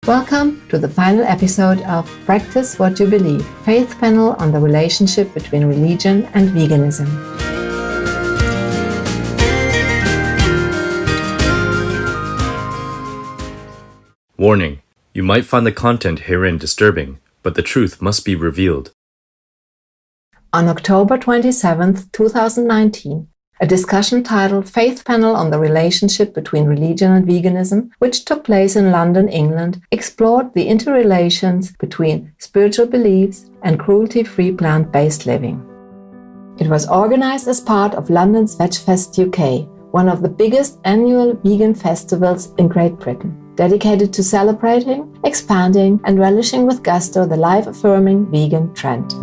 Welcome to the final episode of Practice What You Believe, Faith Panel on the relationship between religion and veganism. Warning: you might find the content herein disturbing, but the truth must be revealed. On October 27, 2019, a discussion titled Faith Panel on the Relationship Between Religion and Veganism, which took place in London, England, explored the interrelations between spiritual beliefs and cruelty-free plant-based living. It was organized as part of London's VegFest UK, one of the biggest annual vegan festivals in Great Britain, dedicated to celebrating, expanding, and relishing with gusto the life-affirming vegan trend.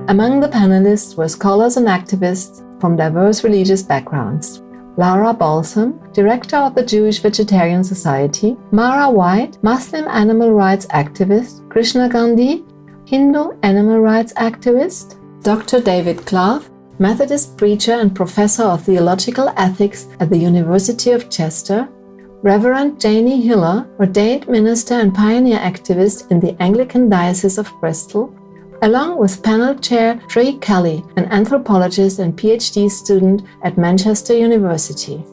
Among the panelists were scholars and activists from diverse religious backgrounds. Lara Balsam, director of the Jewish Vegetarian Society, Mara White, Muslim animal rights activist, Krishna Gandhi, Hindu animal rights activist, Dr. David Clough, Methodist preacher and professor of theological ethics at the University of Chester, Reverend Janie Hiller, ordained minister and pioneer activist in the Anglican Diocese of Bristol, along with panel chair Trey Kelly, an anthropologist and PhD student at Manchester University.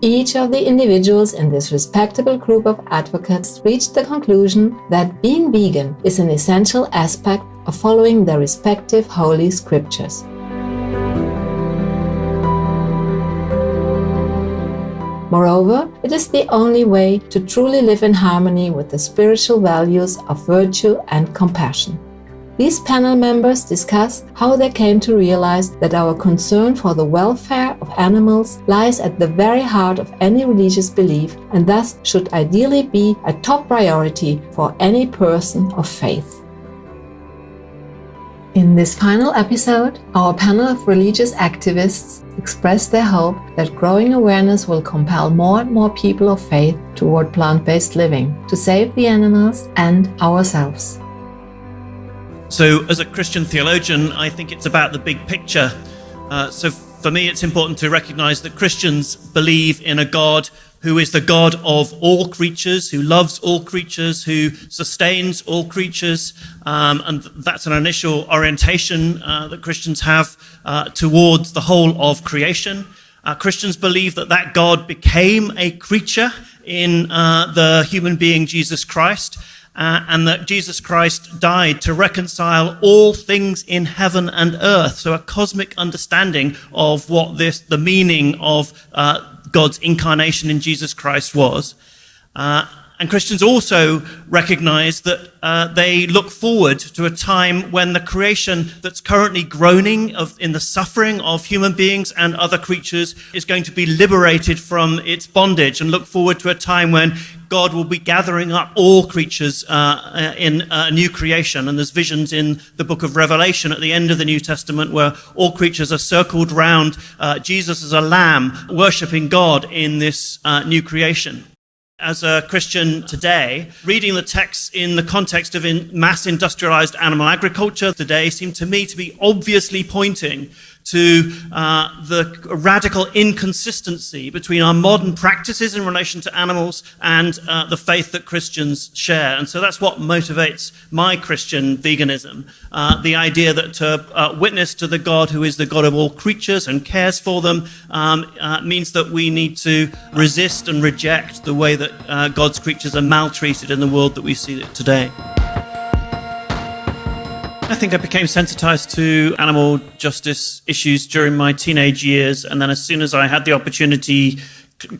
Each of the individuals in this respectable group of advocates reached the conclusion that being vegan is an essential aspect of following their respective holy scriptures. Moreover, it is the only way to truly live in harmony with the spiritual values of virtue and compassion. These panel members discuss how they came to realize that our concern for the welfare of animals lies at the very heart of any religious belief and thus should ideally be a top priority for any person of faith. In this final episode, our panel of religious activists express their hope that growing awareness will compel more and more people of faith toward plant-based living to save the animals and ourselves. So as a Christian theologian, I think it's about the big picture. So for me, it's important to recognize that Christians believe in a God who is the God of all creatures, who loves all creatures, who sustains all creatures. And that's an initial orientation that Christians have towards the whole of creation. Christians believe that God became a creature in the human being Jesus Christ. And that Jesus Christ died to reconcile all things in heaven and earth. So a cosmic understanding of what the meaning of God's incarnation in Jesus Christ was. And Christians also recognize that they look forward to a time when the creation that's currently groaning in the suffering of human beings and other creatures is going to be liberated from its bondage, and look forward to a time when God will be gathering up all creatures in a new creation. And there's visions in the book of Revelation at the end of the New Testament where all creatures are circled round Jesus as a lamb, worshipping God in this new creation. As a Christian today, reading the texts in the context of mass industrialized animal agriculture today seemed to me to be obviously pointing to the radical inconsistency between our modern practices in relation to animals and the faith that Christians share. And so that's what motivates my Christian veganism. The idea that to witness to the God who is the God of all creatures and cares for them means that we need to resist and reject the way that God's creatures are maltreated in the world that we see it today. I think I became sensitized to animal justice issues during my teenage years, and then as soon as I had the opportunity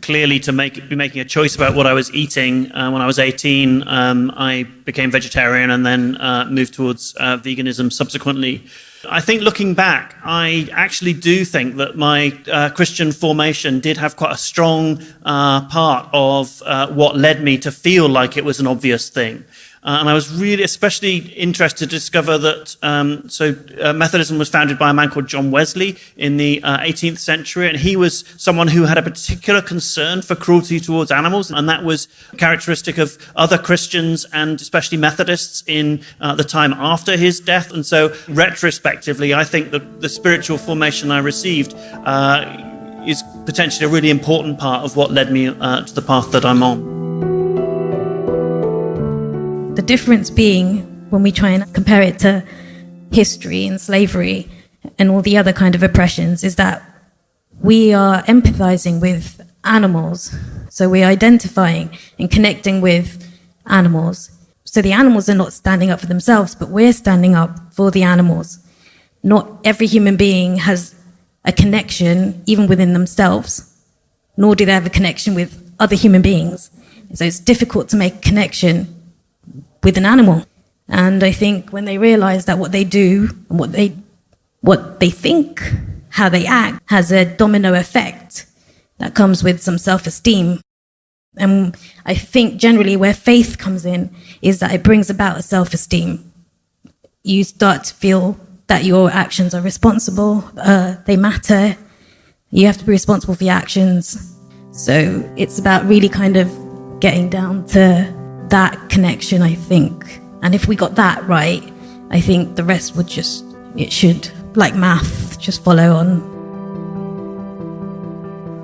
clearly to be making a choice about what I was eating, when I was 18, I became vegetarian and then moved towards veganism subsequently. I think looking back, I actually do think that my Christian formation did have quite a strong part of what led me to feel like it was an obvious thing. And I was really especially interested to discover that Methodism was founded by a man called John Wesley in the 18th century, and he was someone who had a particular concern for cruelty towards animals, and that was characteristic of other Christians and especially Methodists in the time after his death. And so retrospectively, I think that the spiritual formation I received is potentially a really important part of what led me to the path that I'm on. The difference being, when we try and compare it to history and slavery and all the other kind of oppressions, is that we are empathizing with animals. So we're identifying and connecting with animals. So the animals are not standing up for themselves, but we're standing up for the animals. Not every human being has a connection, even within themselves, nor do they have a connection with other human beings. So it's difficult to make a connection with an animal. And I think when they realize that what they do and what they think, how they act, has a domino effect that comes with some self-esteem. And I think generally where faith comes in is that it brings about a self-esteem. You start to feel that your actions are responsible, they matter, you have to be responsible for your actions. So it's about really kind of getting down to that connection, I think. And if we got that right, I think the rest would it should, like math, just follow on.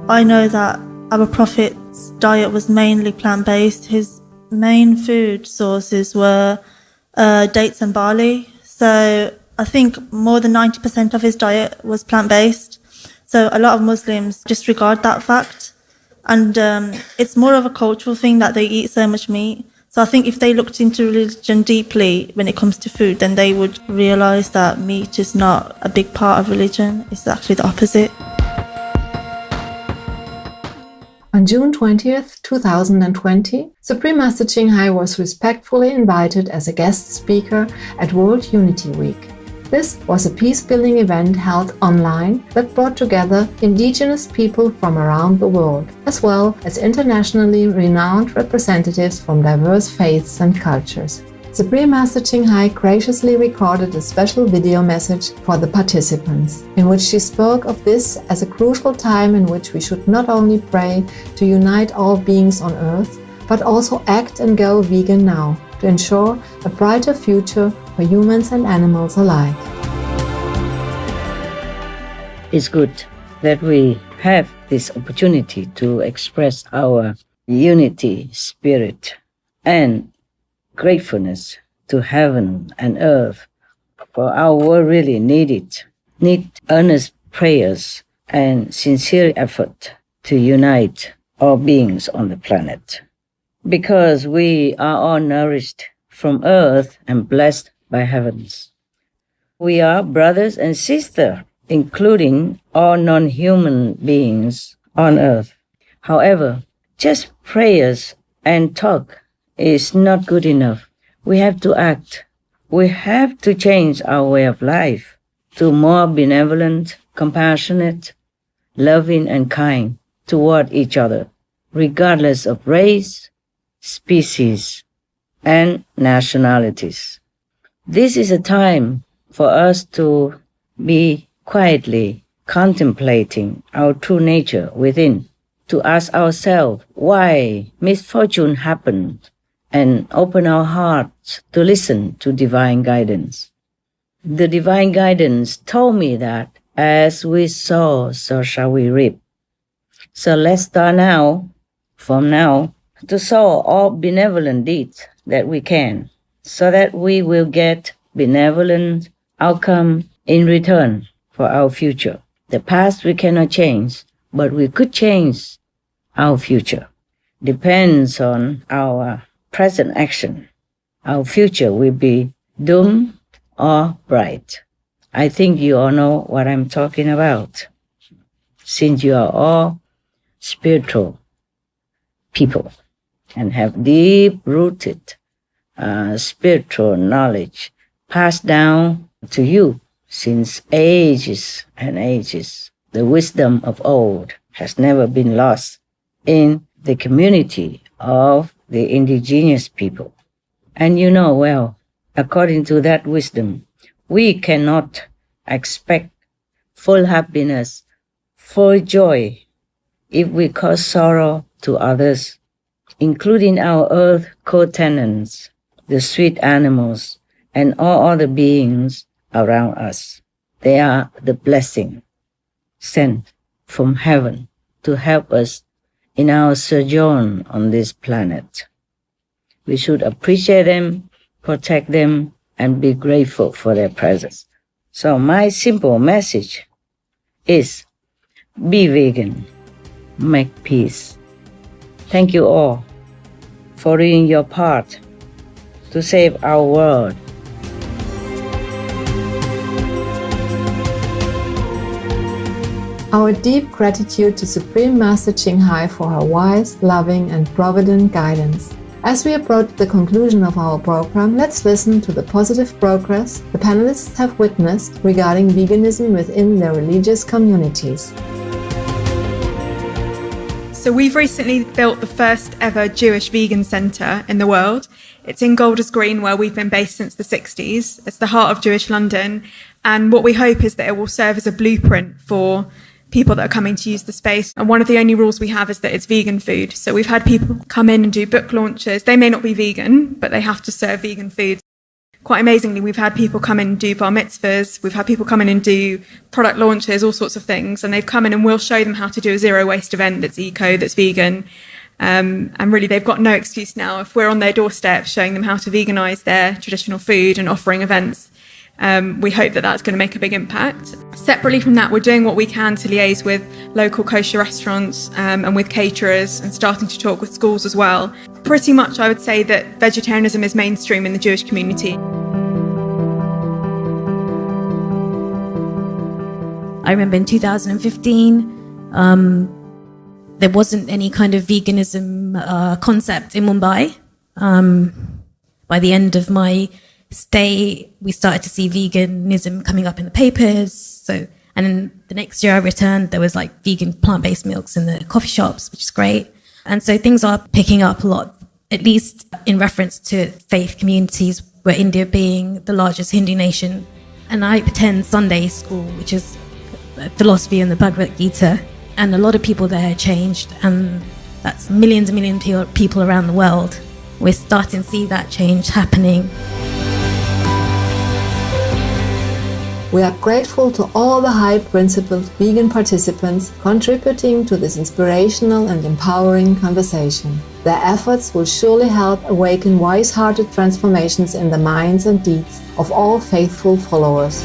I know that our Prophet's diet was mainly plant-based. His main food sources were dates and barley. So I think more than 90% of his diet was plant-based. So a lot of Muslims disregard that fact. And it's more of a cultural thing that they eat so much meat. So I think if they looked into religion deeply when it comes to food, then they would realise that meat is not a big part of religion. It's actually the opposite. On June 20th, 2020, Supreme Master Ching Hai was respectfully invited as a guest speaker at World Unity Week. This was a peace-building event held online that brought together indigenous people from around the world, as well as internationally renowned representatives from diverse faiths and cultures. Supreme Master Ching Hai graciously recorded a special video message for the participants, in which she spoke of this as a crucial time in which we should not only pray to unite all beings on earth, but also act and go vegan now, to ensure a brighter future for humans and animals alike. It's good that we have this opportunity to express our unity spirit and gratefulness to heaven and earth, for our world really need earnest prayers and sincere effort to unite all beings on the planet. Because we are all nourished from earth and blessed by heavens. We are brothers and sisters, including all non-human beings on earth. However, just prayers and talk is not good enough. We have to act. We have to change our way of life to more benevolent, compassionate, loving and kind toward each other, regardless of race, species, and nationalities. This is a time for us to be quietly contemplating our true nature within, to ask ourselves why misfortune happened, and open our hearts to listen to divine guidance. The divine guidance told me that as we sow, so shall we reap. So let's start from now, to sow all benevolent deeds that we can, so that we will get benevolent outcome in return for our future. The past we cannot change, but we could change our future. Depends on our present action. Our future will be doomed or bright. I think you all know what I'm talking about, since you are all spiritual people and have deep-rooted spiritual knowledge passed down to you since ages and ages. The wisdom of old has never been lost in the community of the indigenous people. And you know well, according to that wisdom, we cannot expect full happiness, full joy, if we cause sorrow to others, including our earth co-tenants, the sweet animals, and all other beings around us. They are the blessing sent from heaven to help us in our sojourn on this planet. We should appreciate them, protect them, and be grateful for their presence. So my simple message is be vegan, make peace. Thank you all for doing your part to save our world. Our deep gratitude to Supreme Master Ching Hai for her wise, loving, and provident guidance. As we approach the conclusion of our program, let's listen to the positive progress the panelists have witnessed regarding veganism within their religious communities. So we've recently built the first ever Jewish vegan centre in the world. It's in Golders Green, where we've been based since the 60s. It's the heart of Jewish London. And what we hope is that it will serve as a blueprint for people that are coming to use the space. And one of the only rules we have is that it's vegan food. So we've had people come in and do book launches. They may not be vegan, but they have to serve vegan food. Quite amazingly, we've had people come in and do bar mitzvahs. We've had people come in and do product launches, all sorts of things. And they've come in and we'll show them how to do a zero waste event that's eco, that's vegan. And really, they've got no excuse now. If we're on their doorstep showing them how to veganize their traditional food and offering events, we hope that that's going to make a big impact. Separately from that, we're doing what we can to liaise with local kosher restaurants and with caterers and starting to talk with schools as well. Pretty much, I would say that vegetarianism is mainstream in the Jewish community. I remember in 2015, there wasn't any kind of veganism concept in Mumbai. By the end of my stay, we started to see veganism coming up in the papers. So, and then the next year I returned, there was like vegan plant-based milks in the coffee shops, which is great. And so things are picking up a lot, at least in reference to faith communities, where India being the largest Hindu nation. And I attend Sunday school, which is philosophy and the Bhagavad Gita. And a lot of people there changed, and that's millions and millions of people around the world. We're starting to see that change happening. We are grateful to all the high-principled vegan participants contributing to this inspirational and empowering conversation. Their efforts will surely help awaken wise-hearted transformations in the minds and deeds of all faithful followers.